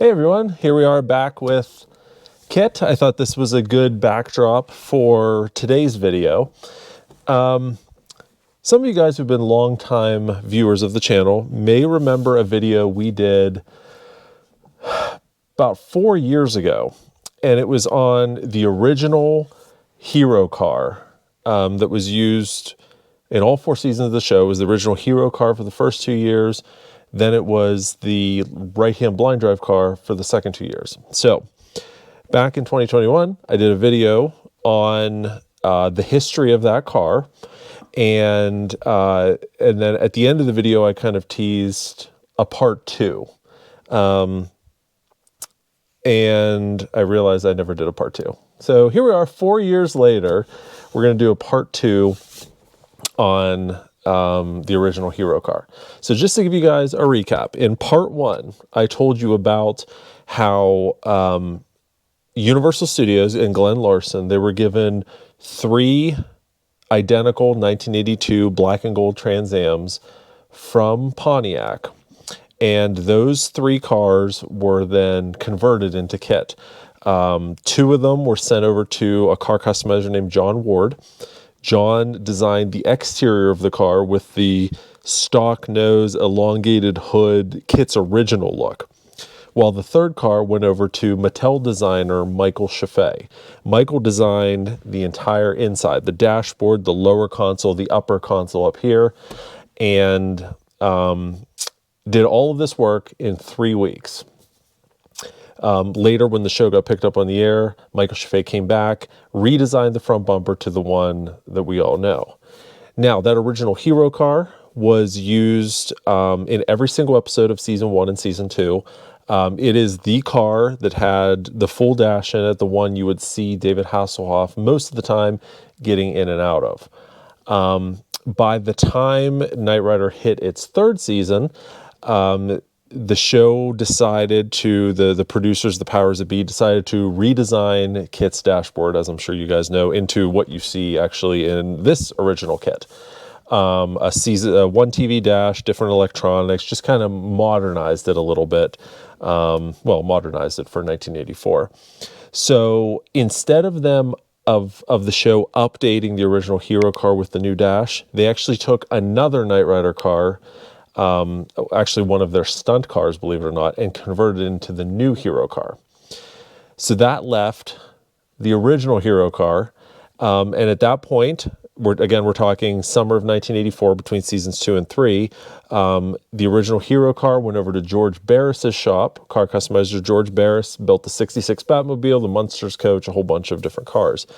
Hey everyone, here we are back with KITT. I thought this was a good backdrop for today's video. Some of you guys who've been longtime viewers of the channel may remember a video we did about 4 years ago, and it was on the original hero car that was used in all 4 seasons of the show. It was the original hero car for the first 2 years. Then it was the right-hand blind drive car for the second 2 years. So back in 2021, I did a video on the history of that car. And then at the end of the video, I kind of teased a part 2. And I realized I never did a part 2. So here we are 4 years later. We're going to do a part 2 on the original hero car. So just to give you guys a recap, in part 1, I told you about how Universal Studios and Glenn Larson, they were given 3 identical 1982 black and gold Trans Ams from Pontiac. And those 3 cars were then converted into KITT. 2 of them were sent over to a car customizer named John Ward. John designed the exterior of the car with the stock nose, elongated hood, KITT's original look. While the 3rd car went over to Mattel designer Michael Chaffee. Michael designed the entire inside, the dashboard, the lower console, the upper console up here, and did all of this work in 3 weeks. Later, when the show got picked up on the air, Michael Chaffee came back, redesigned the front bumper to the one that we all know. Now, that original hero car was used in every single episode of Season 1 and Season 2. It is the car that had the full dash in it, the one you would see David Hasselhoff most of the time getting in and out of. By the time Knight Rider hit its 3rd season, the show decided to, the producers, the powers that be, decided to redesign KITT's dashboard, as I'm sure you guys know, into what you see actually in this original KITT. One TV dash, different electronics, just kind of modernized it a little bit. Modernized it for 1984. So instead of them of the show updating the original hero car with the new dash, they actually took another Knight Rider car, actually one of their stunt cars, believe it or not, and converted it into the new hero car. So that left the original hero car, and at that point, we're talking summer of 1984 between seasons 2 and 3. The original hero car went over to George Barris's shop. Car customizer George Barris built the 66 Batmobile, the Munsters coach, a whole bunch of different cars.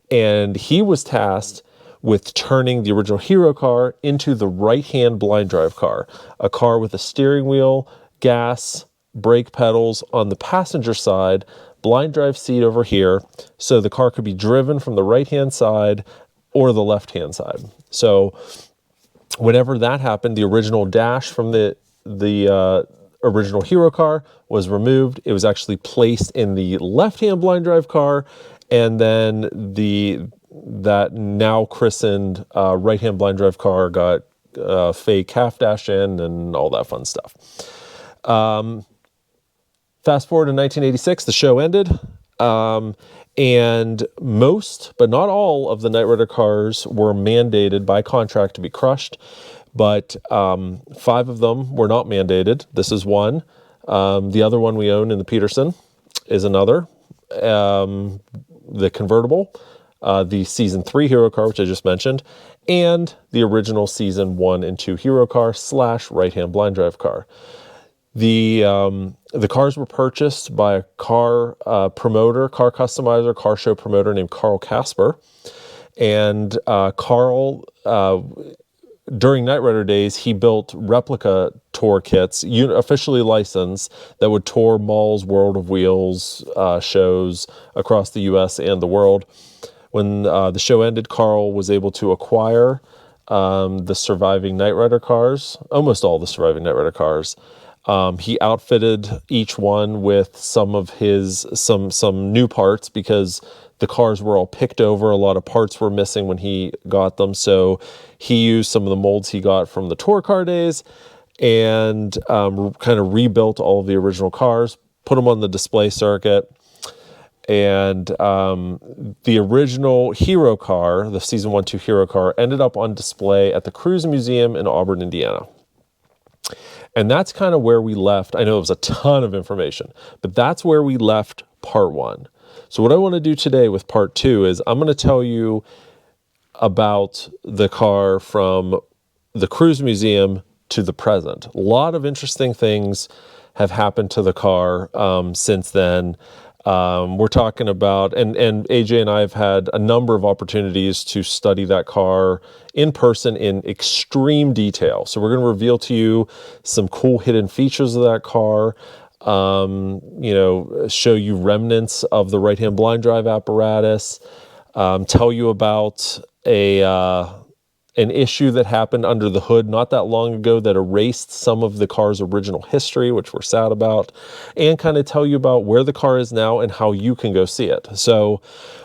And he was tasked with turning the original hero car into the right-hand blind drive car, a car with a steering wheel, gas, brake pedals on the passenger side, blind drive seat over here, so the car could be driven from the right-hand side or the left-hand side. So whenever that happened, the original dash from the original hero car was removed. It was actually placed in the left-hand blind drive car, and then that now christened right-hand blind drive car got fake half dash in and all that fun stuff. Fast forward to 1986, the show ended, and most, but not all, of the Knight Rider cars were mandated by contract to be crushed, but 5 of them were not mandated. This is one. The other one we own in the Peterson is another. The convertible, the Season 3 hero car, which I just mentioned, and the original Season 1 and 2 hero car / right-hand blind drive car. The cars were purchased by a car promoter, car customizer, car show promoter named Carl Casper. And Carl, during Knight Rider days, he built replica tour kits, officially licensed, that would tour malls, World of Wheels shows across the U.S. and the world. When the show ended, Carl was able to acquire the surviving Knight Rider cars, almost all the surviving Knight Rider cars. He outfitted each one with some new parts because the cars were all picked over. A lot of parts were missing when he got them. So he used some of the molds he got from the tour car days and kind of rebuilt all of the original cars, put them on the display circuit. And the original hero car, the season 1-2 hero car, ended up on display at the Cruise Museum in Auburn, Indiana. And that's kind of where we left. I know it was a ton of information, but that's where we left part 1. So what I want to do today with part 2 is I'm going to tell you about the car from the Cruise Museum to the present. A lot of interesting things have happened to the car since then. We're talking about, and AJ and I have had a number of opportunities to study that car in person in extreme detail. So we're going to reveal to you some cool hidden features of that car, you know, show you remnants of the right-hand blind drive apparatus, tell you about an issue that happened under the hood not that long ago that erased some of the car's original history, which we're sad about, and kind of tell you about where the car is now and how you can go see it. So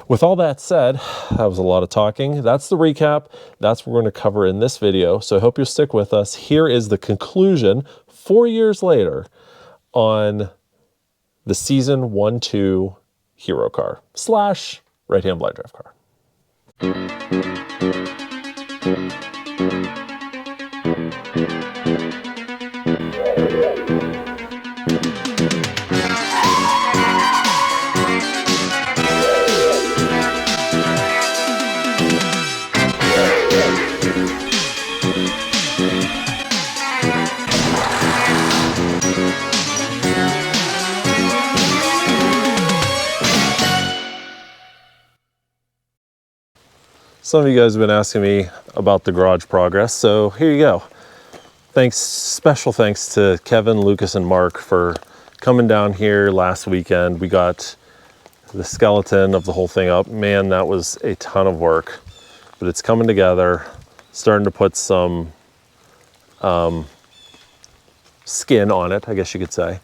with all that said, that was a lot of talking. That's the recap. That's what we're going to cover in this video. So I hope you'll stick with us. Here is the conclusion 4 years later on the season 1-2 hero car / right-hand blind drive car. Some of you guys have been asking me about the garage progress, so here you go. Thanks, special thanks to Kevin, Lucas, and Mark for coming down here last weekend. We got the skeleton of the whole thing up. Man, that was a ton of work, but it's coming together, starting to put some skin on it, I guess you could say.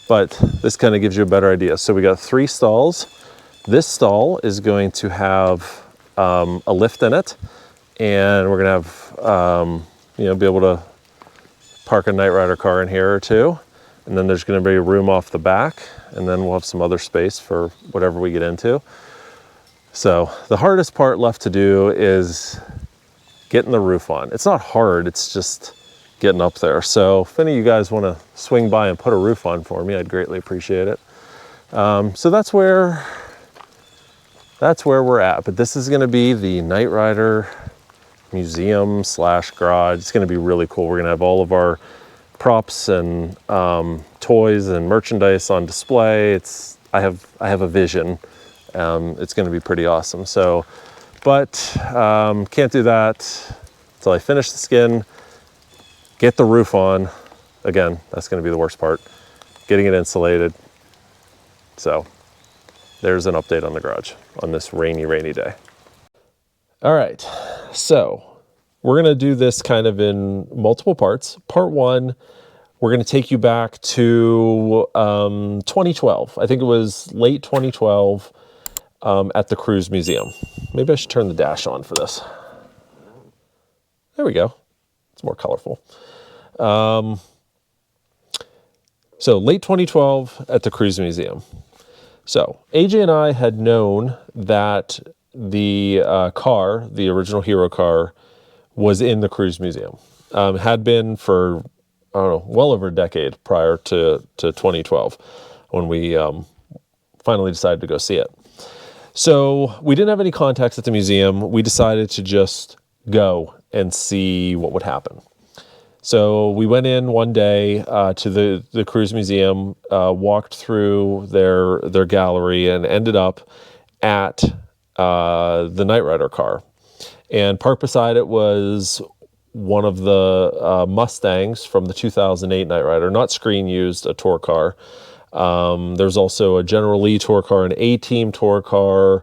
But this kind of gives you a better idea. So we got 3 stalls. This stall is going to have a lift in it, and we're gonna have you know, be able to park a Knight Rider car in here or two, and then there's gonna be room off the back, and then we'll have some other space for whatever we get into. So the hardest part left to do is getting the roof on. It's not hard, it's just getting up there. So if any of you guys want to swing by and put a roof on for me, I'd greatly appreciate it. So that's where we're at, but this is going to be the Knight Rider museum / garage. It's going to be really cool. We're going to have all of our props and toys and merchandise on display. I have a vision. It's going to be pretty awesome. So, but can't do that until I finish the skin, get the roof on. Again, that's going to be the worst part, getting it insulated. So there's an update on the garage on this rainy day. All right, so we're gonna do this kind of in multiple parts. Part 1, we're gonna take you back to 2012. I think it was late 2012 at the Cruise Museum. Maybe I should turn the dash on for this. There we go, it's more colorful. So late 2012 at the Cruise Museum. So AJ and I had known that the car, the original hero car, was in the Cruise Museum. Had been for, I don't know, well over a decade prior to 2012 when we finally decided to go see it. So we didn't have any contacts at the museum. We decided to just go and see what would happen. So we went in one day to the Cruise Museum, walked through their gallery, and ended up at the Knight Rider car. And parked beside it was one of the Mustangs from the 2008 Knight Rider, not screen used, a tour car. There's also a General Lee tour car, an A-Team tour car,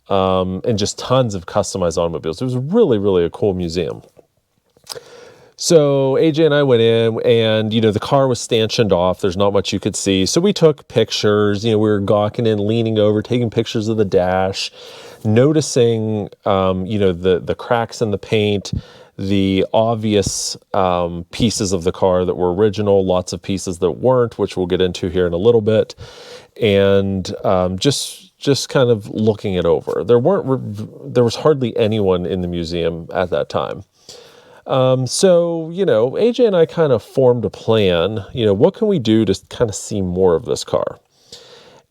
and just tons of customized automobiles. It was really, really a cool museum. So AJ and I went in, and, you know, the car was stanchioned off. There's not much you could see. So we took pictures. You know, we were gawking in, leaning over, taking pictures of the dash, noticing, you know, the cracks in the paint, the obvious pieces of the car that were original, lots of pieces that weren't, which we'll get into here in a little bit, and just kind of looking it over. There was hardly anyone in the museum at that time. So, AJ and I kind of formed a plan, what can we do to kind of see more of this car?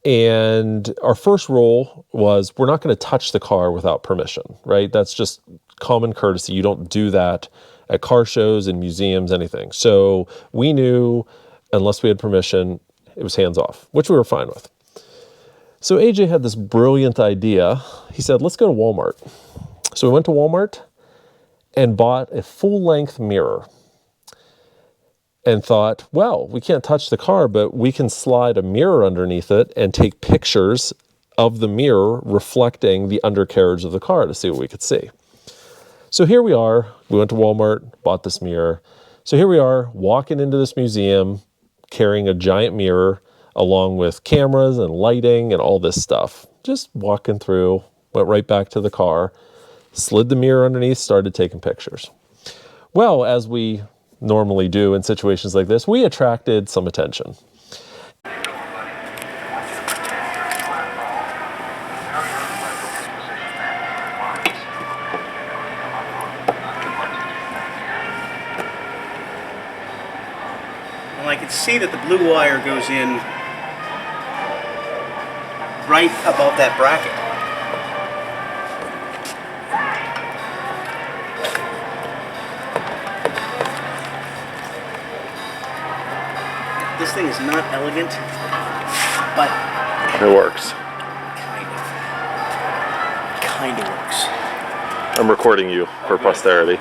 And our first rule was we're not going to touch the car without permission, right? That's just common courtesy. You don't do that at car shows, in museums, anything. So we knew unless we had permission, it was hands off, which we were fine with. So AJ had this brilliant idea. He said, let's go to Walmart. So we went to Walmart and bought a full-length mirror and thought, well, we can't touch the car, but we can slide a mirror underneath it and take pictures of the mirror reflecting the undercarriage of the car to see what we could see. So here we are. We went to Walmart, bought this mirror. So here we are walking into this museum carrying a giant mirror along with cameras and lighting and all this stuff. Just walking through, went right back to the car, slid the mirror underneath, started taking pictures. Well, as we normally do in situations like this, we attracted some attention. Well, I can see that the blue wire goes in right above that bracket. This thing is not elegant, but it works. Kind of works. I'm recording you for posterity.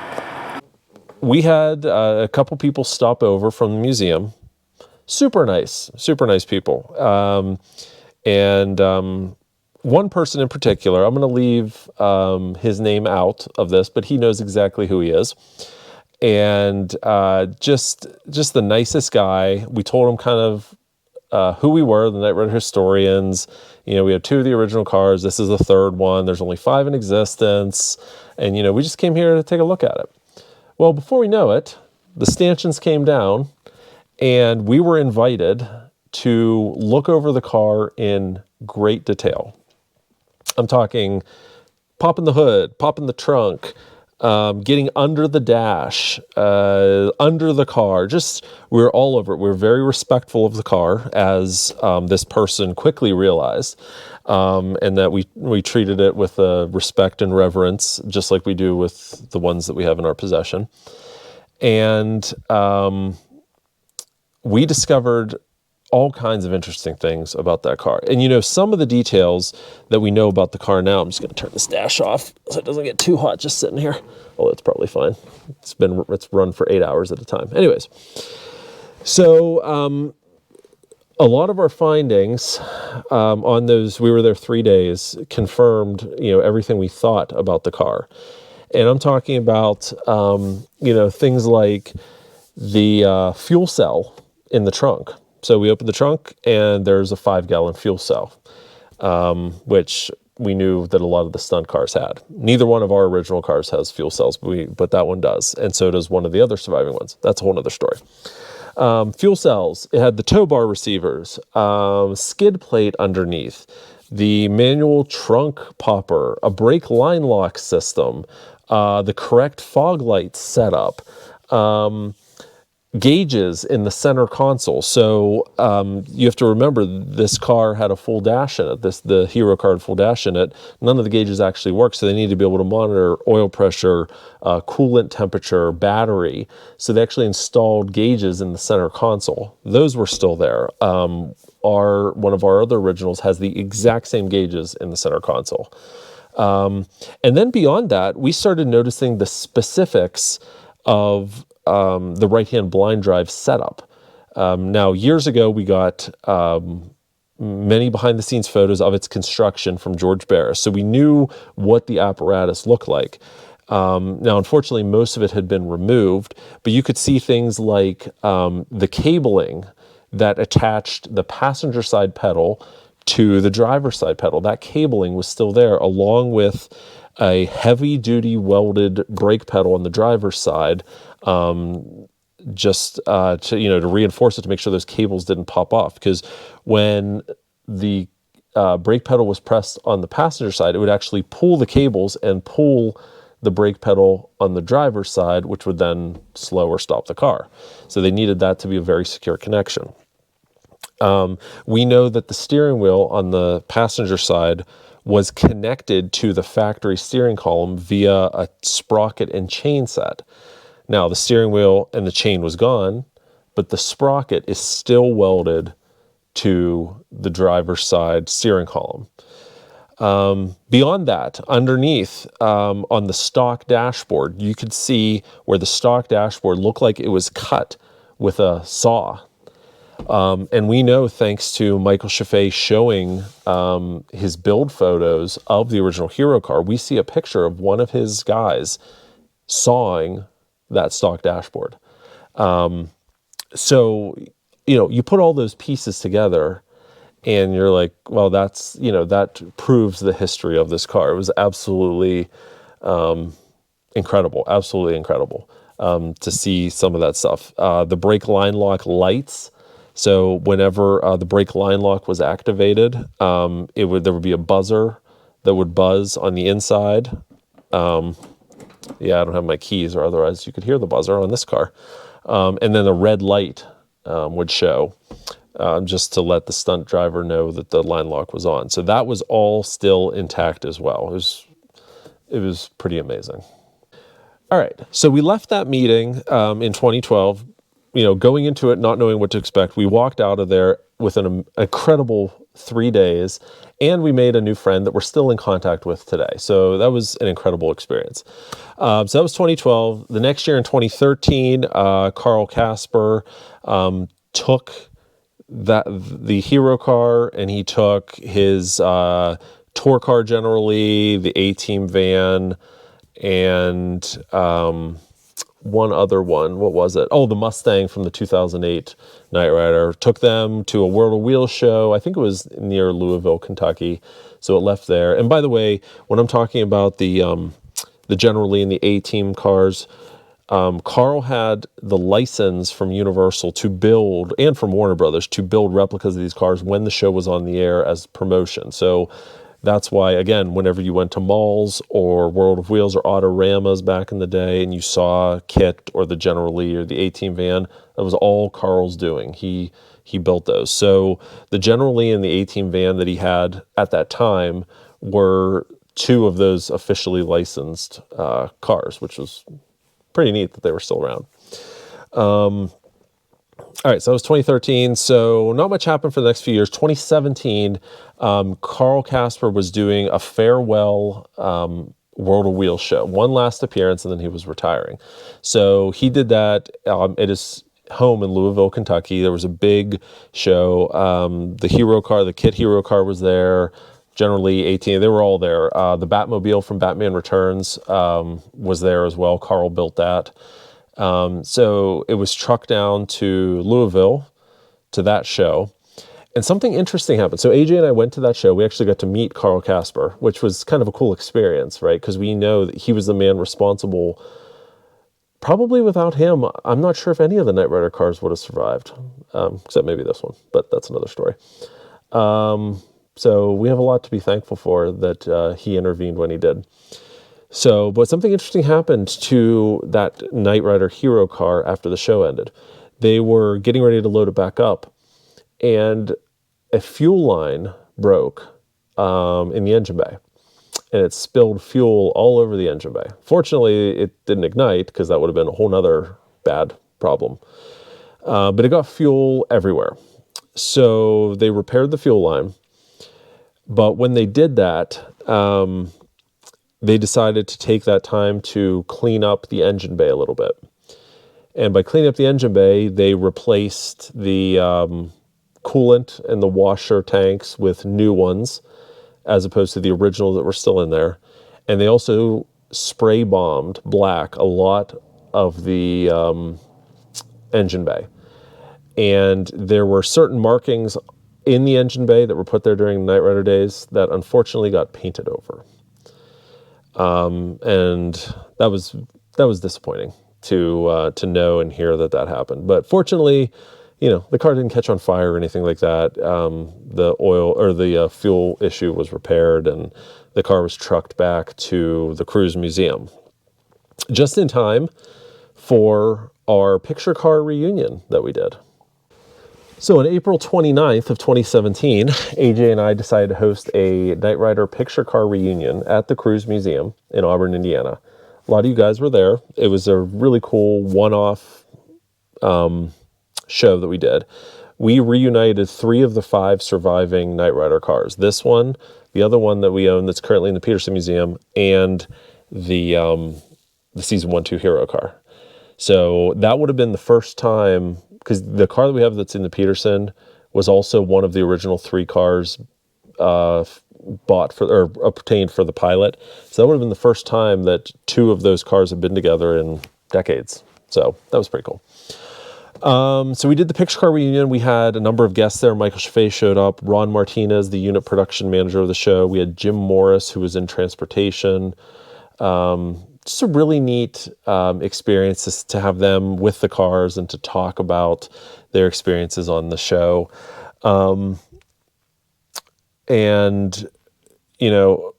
We had a couple people stop over from the museum. Super nice people. And one person in particular, I'm going to leave his name out of this, but he knows exactly who he is. And just the nicest guy. We told him kind of who we were, the Knight Rider historians. We had 2 of the original cars. This is the 3rd one. There's only 5 in existence. And, we just came here to take a look at it. Well, before we know it, the stanchions came down and we were invited to look over the car in great detail. I'm talking popping the hood, popping the trunk, getting under the dash, under the car. We were all over it. We were very respectful of the car, as this person quickly realized, and that we treated it with respect and reverence, just like we do with the ones that we have in our possession. And we discovered all kinds of interesting things about that car. And some of the details that we know about the car now, I'm just going to turn this dash off so it doesn't get too hot just sitting here. Oh, it's probably fine. It's run for 8 hours at a time. Anyways, so a lot of our findings on those, we were there 3 days, confirmed, everything we thought about the car. And I'm talking about, things like the fuel cell in the trunk. So we opened the trunk and there's a 5-gallon fuel cell, which we knew that a lot of the stunt cars had. Neither one of our original cars has fuel cells, but that one does. And so does one of the other surviving ones. That's a whole other story. Fuel cells, it had the tow bar receivers, skid plate underneath, the manual trunk popper, a brake line lock system, the correct fog light setup, gauges in the center console. So you have to remember this car had a full dash in it. The Hero car had full dash in it. None of the gauges actually work, so they need to be able to monitor oil pressure, coolant temperature, battery. So they actually installed gauges in the center console. Those were still there. One of our other originals has the exact same gauges in the center console. And then beyond that, we started noticing the specifics of the right-hand blind drive setup. Now, years ago, we got many behind-the-scenes photos of its construction from George Barris, so we knew what the apparatus looked like. Now, unfortunately, most of it had been removed, but you could see things like the cabling that attached the passenger side pedal to the driver's side pedal. That cabling was still there, along with a heavy-duty welded brake pedal on the driver's side, just to reinforce it, to make sure those cables didn't pop off. Because when the brake pedal was pressed on the passenger side, it would actually pull the cables and pull the brake pedal on the driver's side, which would then slow or stop the car. So they needed that to be a very secure connection. We know that the steering wheel on the passenger side was connected to the factory steering column via a sprocket and chain set. Now, the steering wheel and the chain was gone, but the sprocket is still welded to the driver's side steering column. Beyond that, underneath, on the stock dashboard, you could see where the stock dashboard looked like it was cut with a saw. And we know, thanks to Michael Chaffee showing his build photos of the original Hero car, we see a picture of one of his guys sawing that stock dashboard. So, you put all those pieces together and you're like, well, that proves the history of this car. It was absolutely incredible, absolutely incredible to see some of that stuff. The brake line lock lights. So whenever the brake line lock was activated, there would be a buzzer that would buzz on the inside. I don't have my keys, or otherwise you could hear the buzzer on this car. And then the red light would show, just to let the stunt driver know that the line lock was on. So that was all still intact as well. It was pretty amazing. All right, so we left that meeting in 2012, going into it not knowing what to expect. We walked out of there with an incredible 3 days, and we made a new friend that we're still in contact with today. So that was an incredible experience. So that was 2012. The next year in 2013, Carl Casper took the Hero car, and he took his tour car generally, the A-Team van, and one other one. What was it? Oh, the Mustang from the 2008 Knight Rider. Took them to a World of Wheels show. I think it was near Louisville, Kentucky. So it left there. And by the way, when I'm talking about the General Lee and the A-Team cars, Carl had the license from Universal to build, and from Warner Brothers, to build replicas of these cars when the show was on the air as promotion. So that's why, again, whenever you went to malls or World of Wheels or Autoramas back in the day and you saw KITT or the General Lee or the A-Team van, that was all Carl's doing. He built those. So the General Lee and the A-Team van that he had at that time were two of those officially licensed cars, which was pretty neat that they were still around. All right, so that was 2013. So not much happened for the next few years. 2017, Carl Casper was doing a farewell World of Wheels show. One last appearance, and then he was retiring. So he did that at his home in Louisville, Kentucky. There was a big show. The Hero car, the KITT Hero car was there. Generally, 18, they were all there. The Batmobile from Batman Returns was there as well. Carl built that. So it was trucked down to Louisville to that show. And something interesting happened. So AJ and I went to that show. We actually got to meet Carl Casper, which was kind of a cool experience, right? Because we know that he was the man responsible. Probably without him, I'm not sure if any of the Knight Rider cars would have survived, except maybe this one, but that's another story. So we have a lot to be thankful for that he intervened when he did. So, but something interesting happened to that Knight Rider Hero car after the show ended. They were getting ready to load it back up, and a fuel line broke in the engine bay, and it spilled fuel all over the engine bay. Fortunately, it didn't ignite, because that would have been a whole nother bad problem. But it got fuel everywhere. So they repaired the fuel line. But when they did that, they decided to take that time to clean up the engine bay a little bit. And by cleaning up the engine bay, they replaced the coolant and the washer tanks with new ones, as opposed to the originals that were still in there. And they also spray bombed black a lot of the engine bay. And there were certain markings in the engine bay that were put there during the Knight Rider days that unfortunately got painted over. And that was disappointing to know and hear that happened. But fortunately, the car didn't catch on fire or anything like that. The oil or the fuel issue was repaired, and the car was trucked back to the Cruise Museum just in time for our picture car reunion that we did. So on April 29th of 2017, AJ and I decided to host a Knight Rider picture car reunion at the Cruise Museum in Auburn, Indiana. A lot of you guys were there. It was a really cool one-off show that we did. We reunited 3 of the 5 surviving Knight Rider cars. This one, the other one that we own that's currently in the Peterson Museum, and the Season 1-2 Hero car. So that would have been the first time, because the car that we have that's in the Peterson was also one of the original 3 cars bought for or obtained for the pilot. So that would have been the first time that 2 of those cars have been together in decades. So that was pretty cool. So we did the picture car reunion. We had a number of guests there. Michael Chaffee showed up. Ron Martinez, the unit production manager of the show. We had Jim Morris, who was in transportation. Just a really neat experience to have them with the cars and to talk about their experiences on the show. And,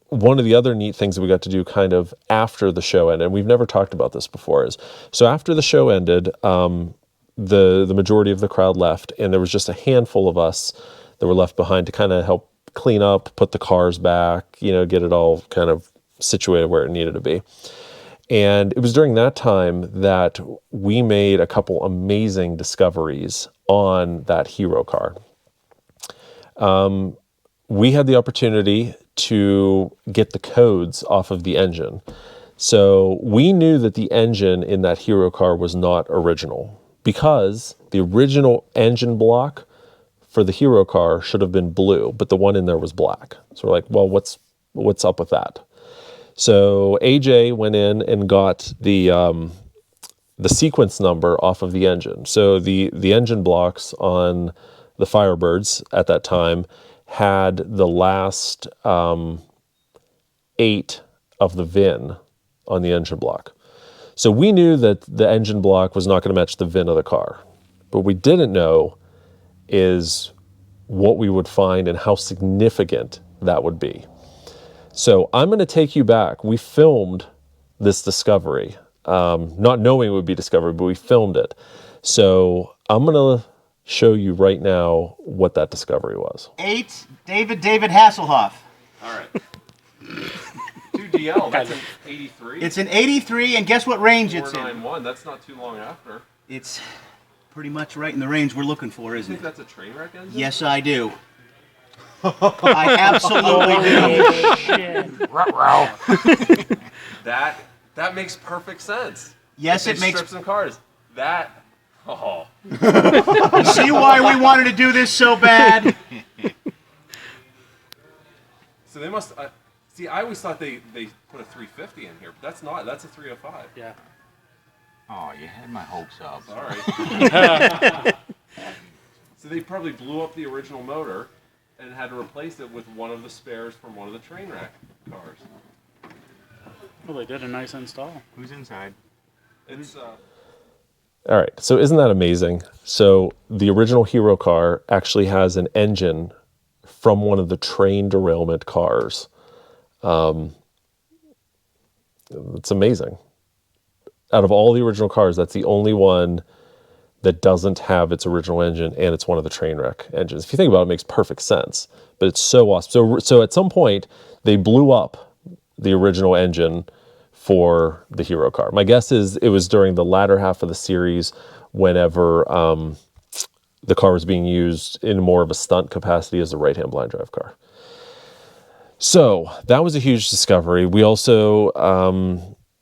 one of the other neat things that we got to do kind of after the show ended, and we've never talked about this before, is so after the show ended, the majority of the crowd left, and there was just a handful of us that were left behind to kind of help clean up, put the cars back, get it all kind of situated where it needed to be. And it was during that time that we made a couple amazing discoveries on that hero car. We had the opportunity to get the codes off of the engine. So we knew that the engine in that hero car was not original, because the original engine block for the hero car should have been blue, but the one in there was black. So we're like, well, what's up with that? So AJ went in and got the sequence number off of the engine. So the engine blocks on the Firebirds at that time had the last 8 of the VIN on the engine block. So we knew that the engine block was not going to match the VIN of the car. But what we didn't know is what we would find and how significant that would be. So I'm going to take you back. We filmed this discovery, not knowing it would be discovered, but we filmed it. So I'm going to show you right now what that discovery was. 8, David Hasselhoff. All right. 2DL, that's an 83? It's an 83, and guess what range it's in? 491, that's not too long after. It's pretty much right in the range we're looking for, isn't it? You think that's a train wreck engine? Yes, I do. I absolutely do. That makes perfect sense. Yes, it makes... Strips and cars. See why we wanted to do this so bad? So they must... see, I always thought they put a 350 in here, but that's not. That's a 305. Yeah. Oh, you had my hopes up. All right. So they probably blew up the original motor and had to replace it with one of the spares from one of the train wreck cars. Well, they did a nice install. Who's inside? It's all right. So isn't that amazing? So the original hero car actually has an engine from one of the train derailment cars. It's amazing. Out of all the original cars, that's the only one that doesn't have its original engine, and it's one of the train wreck engines. If you think about it, it makes perfect sense, but it's so awesome. So at some point, they blew up the original engine for the hero car. My guess is it was during the latter half of the series, whenever the car was being used in more of a stunt capacity as a right-hand blind drive car. So that was a huge discovery. We also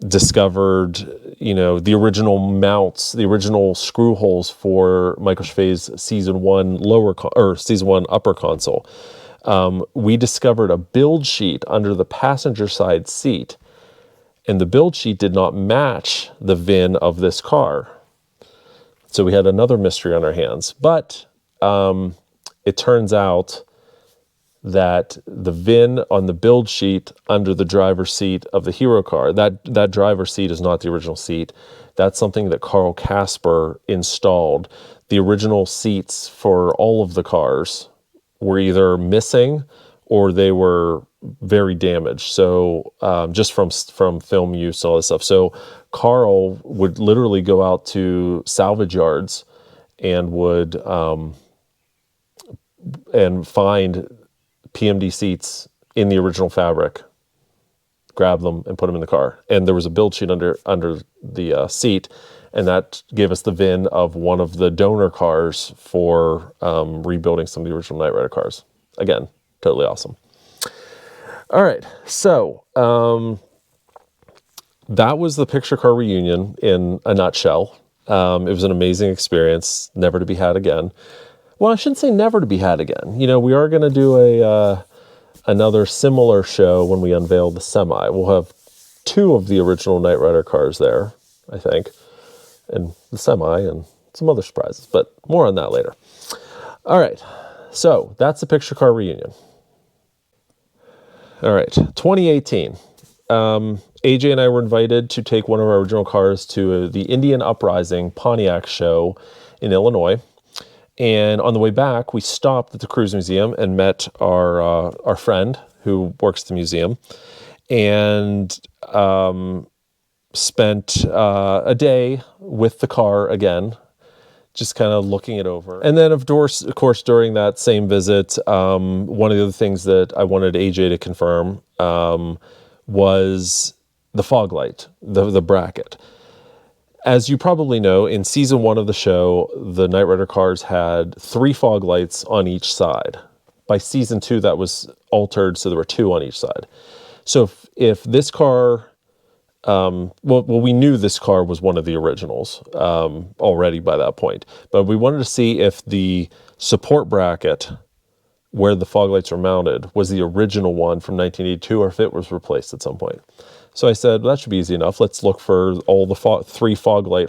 discovered, the original mounts, the original screw holes for Michael Chaffee's Season 1 Season 1 upper console. We discovered a build sheet under the passenger side seat, and the build sheet did not match the VIN of this car. So we had another mystery on our hands. But it turns out that the VIN on the build sheet under the driver's seat of the Hero car, that driver's seat is not the original seat. That's something that Carl Kasper installed. The original seats for all of the cars were either missing or they were very damaged. So just from film use and all this stuff. So Carl would literally go out to salvage yards and would and find PMD seats in the original fabric, grab them and put them in the car. And there was a build sheet under the seat, and that gave us the VIN of one of the donor cars for rebuilding some of the original Knight Rider cars. Again, totally awesome. All right, so that was the picture car reunion in a nutshell. It was an amazing experience, never to be had again. Well, I shouldn't say never to be had again. You know, we are going to do another similar show when we unveil the Semi. We'll have 2 of the original Knight Rider cars there, I think, and the Semi and some other surprises, but more on that later. All right, so that's the picture car reunion. All right, 2018. AJ and I were invited to take one of our original cars to the Indian Uprising Pontiac show in Illinois. And on the way back, we stopped at the Cruise Museum and met our friend who works at the museum, and spent a day with the car again, just kind of looking it over. And then, of course, during that same visit, one of the other things that I wanted AJ to confirm was the fog light, the bracket. As you probably know, in season 1 of the show, the Knight Rider cars had 3 fog lights on each side. By season 2, that was altered, so there were 2 on each side. So if this car, we knew this car was one of the originals already by that point, but we wanted to see if the support bracket where the fog lights were mounted was the original one from 1982 or if it was replaced at some point. So I said, well, that should be easy enough. Let's look for all the 3 fog light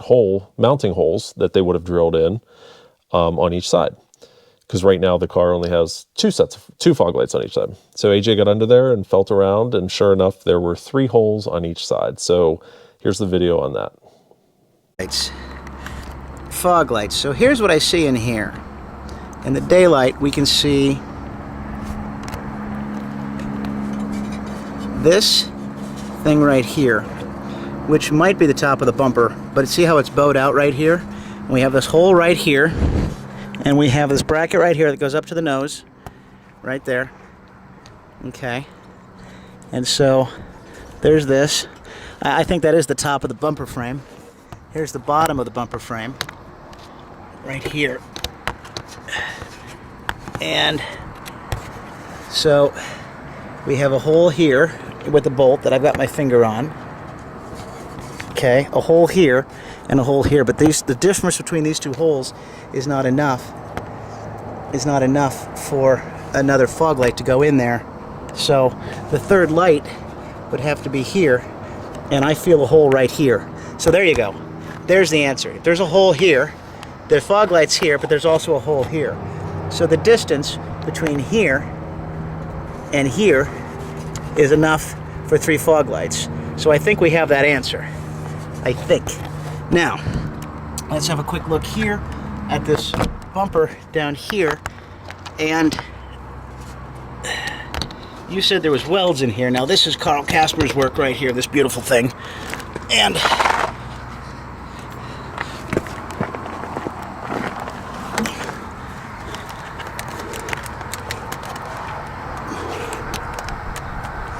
mounting holes that they would have drilled in on each side. Because right now the car only has 2 fog lights on each side. So AJ got under there and felt around, and sure enough, there were 3 holes on each side. So here's the video on that. Lights. Fog lights. So here's what I see in here. In the daylight, we can see this thing right here, which might be the top of the bumper, but see how it's bowed out right here? And we have this hole right here, and we have this bracket right here that goes up to the nose, right there. Okay. And so there's this. I think that is the top of the bumper frame. Here's the bottom of the bumper frame, right here. And so we have a hole here with the bolt that I've got my finger on. Okay, a hole here and a hole here, but the difference between these 2 holes is not enough. For another fog light to go in there. So the 3rd light would have to be here, and I feel a hole right here. So there you go. There's the answer. There's a hole here. The fog light's here, but there's also a hole here. So the distance between here and here is enough for 3 fog lights. So I think we have that answer. I think. Now, let's have a quick look here at this bumper down here. And you said there was welds in here. Now this is Carl Kasper's work right here, this beautiful thing. And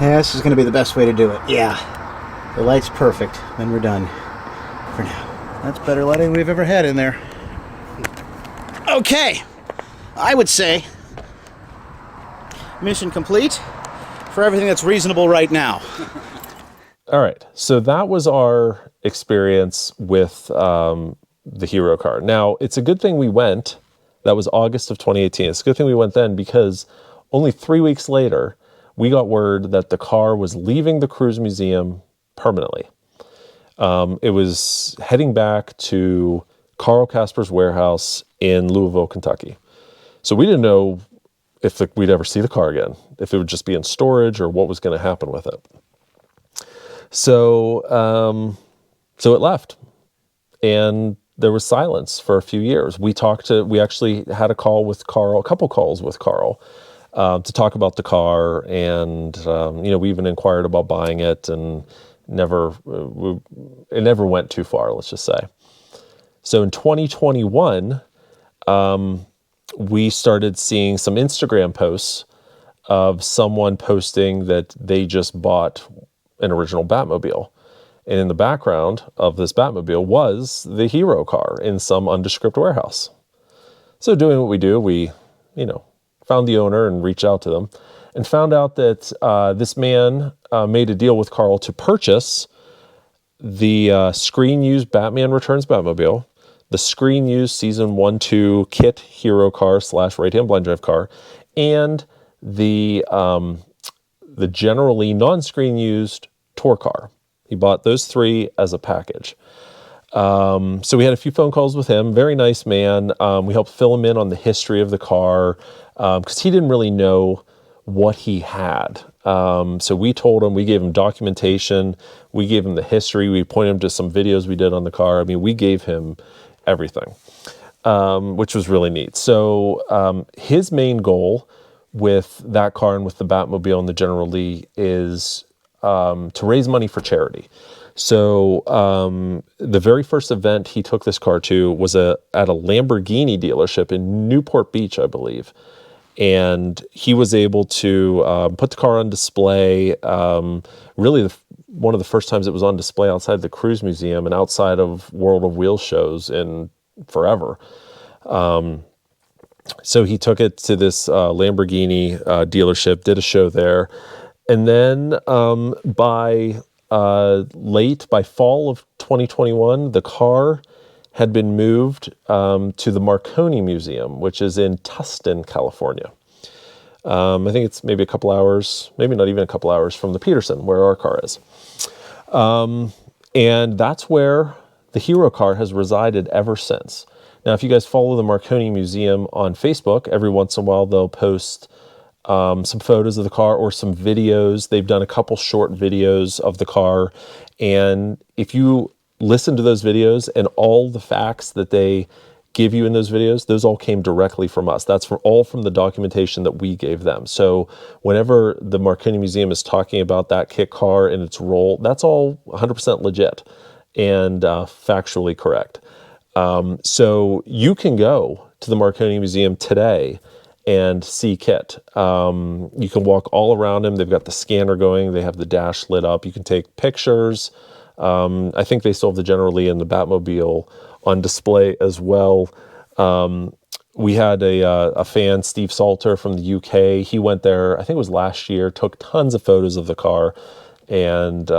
yeah, this is going to be the best way to do it. Yeah. The light's perfect. Then we're done for now. That's better lighting we've ever had in there. Okay. I would say mission complete for everything that's reasonable right now. All right. So that was our experience with the Hero car. Now, it's a good thing we went. That was August of 2018. It's a good thing we went then, because only 3 weeks later, we got word that the car was leaving the Cruise Museum permanently. It was heading back to Carl Kasper's warehouse in Louisville, Kentucky. So we didn't know if we'd ever see the car again, if it would just be in storage or what was going to happen with it. So, so it left, and there was silence for a few years. We actually had a couple calls with Carl, to talk about the car, and we even inquired about buying it, and it never went too far, let's just say. So in 2021, we started seeing some Instagram posts of someone posting that they just bought an original Batmobile. And in the background of this Batmobile was the hero car in some undescript warehouse. So doing what we do, we, found the owner and reached out to them and found out that this man made a deal with Carl to purchase the screen-used Batman Returns Batmobile, the screen-used Season 1-2 KITT hero car / right-hand blind drive car, and the generally non-screen-used tour car. He bought those 3 as a package. So we had a few phone calls with him. Very nice man. We helped fill him in on the history of the car, because he didn't really know what he had. So we told him, we gave him documentation, we gave him the history, we pointed him to some videos we did on the car. I mean, we gave him everything, which was really neat. So his main goal with that car and with the Batmobile and the General Lee is to raise money for charity. So the very first event he took this car to was at a Lamborghini dealership in Newport Beach, I believe. And he was able to put the car on display, really one of the first times it was on display outside the Cruise Museum and outside of World of Wheels shows in forever. So he took it to this Lamborghini dealership, did a show there. And then by fall of 2021, the car had been moved to the Marconi Museum, which is in Tustin, California. I think it's maybe a couple hours, maybe not even a couple hours from the Peterson, where our car is. And that's where the hero car has resided ever since. Now, if you guys follow the Marconi Museum on Facebook, every once in a while they'll post some photos of the car or some videos. They've done a couple short videos of the car. And if you listen to those videos and all the facts that they give you in those videos, those all came directly from us. That's all from the documentation that we gave them. So whenever the Marconi Museum is talking about that KITT car and its role, that's all 100% legit and factually correct. So you can go to the Marconi Museum today and see KITT. You can walk all around him. They've got the scanner going. They have the dash lit up. You can take pictures. I think they still have the General Lee and the Batmobile on display as well. We had a fan, Steve Salter from the UK. He went there, I think it was last year, took tons of photos of the car, and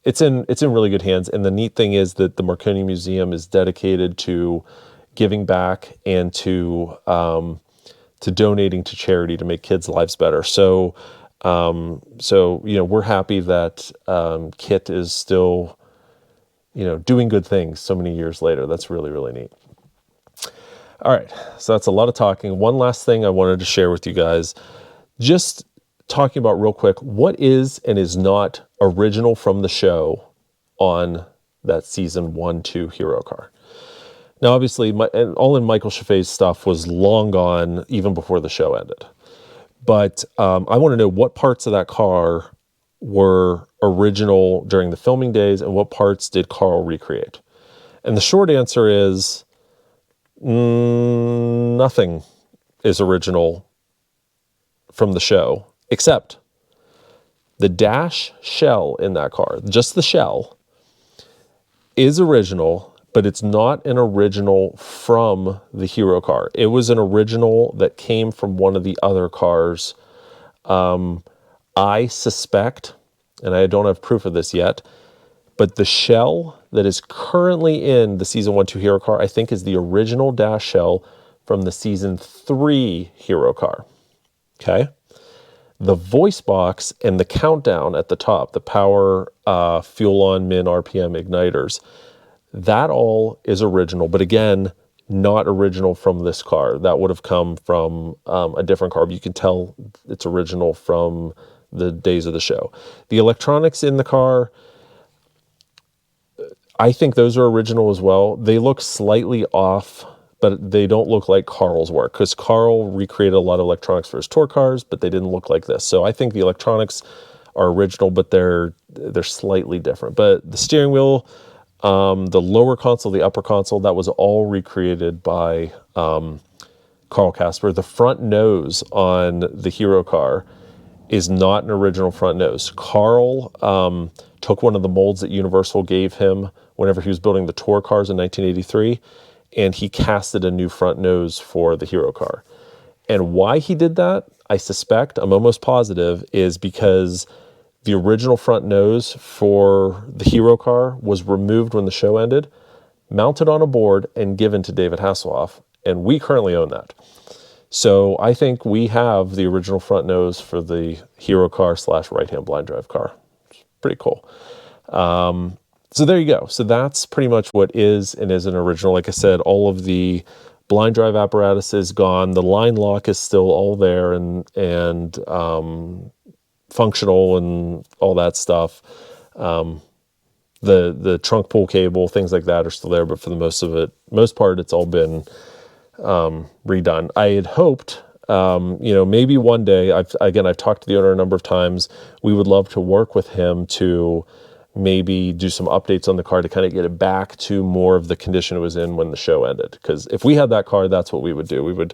it's in really good hands. And the neat thing is that the Marconi Museum is dedicated to giving back and to donating to charity to make kids' lives better. So we're happy that KITT is still, doing good things so many years later. That's really, really neat. All right, so that's a lot of talking. One last thing I wanted to share with you guys, just talking about real quick, what is and is not original from the show on that season 1-2 hero car. Now, obviously, all in Michael Chaffee's stuff was long gone even before the show ended. But I want to know what parts of that car were original during the filming days and what parts did Carl recreate. And the short answer is nothing is original from the show, except the dash shell in that car, just the shell, is original, but it's not an original from the hero car. It was an original that came from one of the other cars. I suspect, and I don't have proof of this yet, but the shell that is currently in the season 1-2 hero car, I think is the original dash shell from the season 3 hero car. Okay? The voice box and the countdown at the top, the power, fuel on, min, RPM igniters, that all is original. But again, not original from this car. That would have come from a different car, but you can tell it's original from the days of the show. The electronics in the car, I think those are original as well. They look slightly off, but they don't look like Carl's work, because Carl recreated a lot of electronics for his tour cars, but they didn't look like this. So I think the electronics are original, but they're slightly different. But the steering wheel, the lower console, the upper console, that was all recreated by Carl Casper. The front nose on the Hero car is not an original front nose. Carl took one of the molds that Universal gave him whenever he was building the tour cars in 1983, and he casted a new front nose for the Hero car. And why he did that, I suspect, I'm almost positive, is because the original front nose for the Hero car was removed when the show ended, mounted on a board, and given to David Hasselhoff, and we currently own that. So I think we have the original front nose for the Hero car / right-hand blind drive car. It's pretty cool. So there you go. So that's pretty much what is and isn't original. Like I said, all of the blind drive apparatus is gone. The line lock is still all there and functional and all that stuff. The trunk pull cable, things like that are still there, but for the most part, it's all been redone. I had hoped, maybe one day, I've talked to the owner a number of times, we would love to work with him to maybe do some updates on the car to kind of get it back to more of the condition it was in when the show ended. Because if we had that car, that's what we would do. We would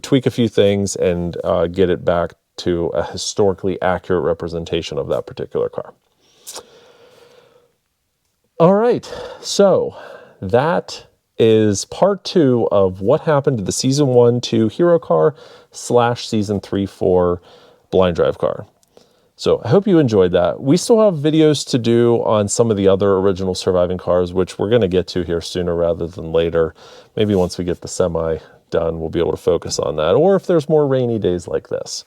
tweak a few things and get it back to a historically accurate representation of that particular car. All right, so that is part 2 of what happened to the season 1-2 Hero car / season 3-4 blind drive car. So I hope you enjoyed that. We still have videos to do on some of the other original surviving cars, which we're going to get to here sooner rather than later. Maybe once we get the semi done, we'll be able to focus on that, or if there's more rainy days like this.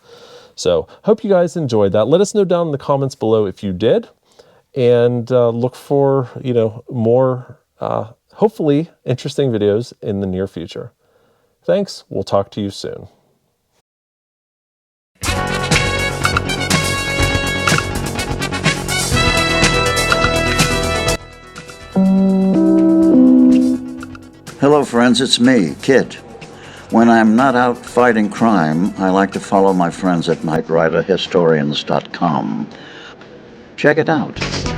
So hope you guys enjoyed that. Let us know down in the comments below if you did, and look for, more hopefully interesting videos in the near future. Thanks. We'll talk to you soon. Hello friends, it's me, Kit. When I'm not out fighting crime, I like to follow my friends at knightriderhistorians.com. Check it out.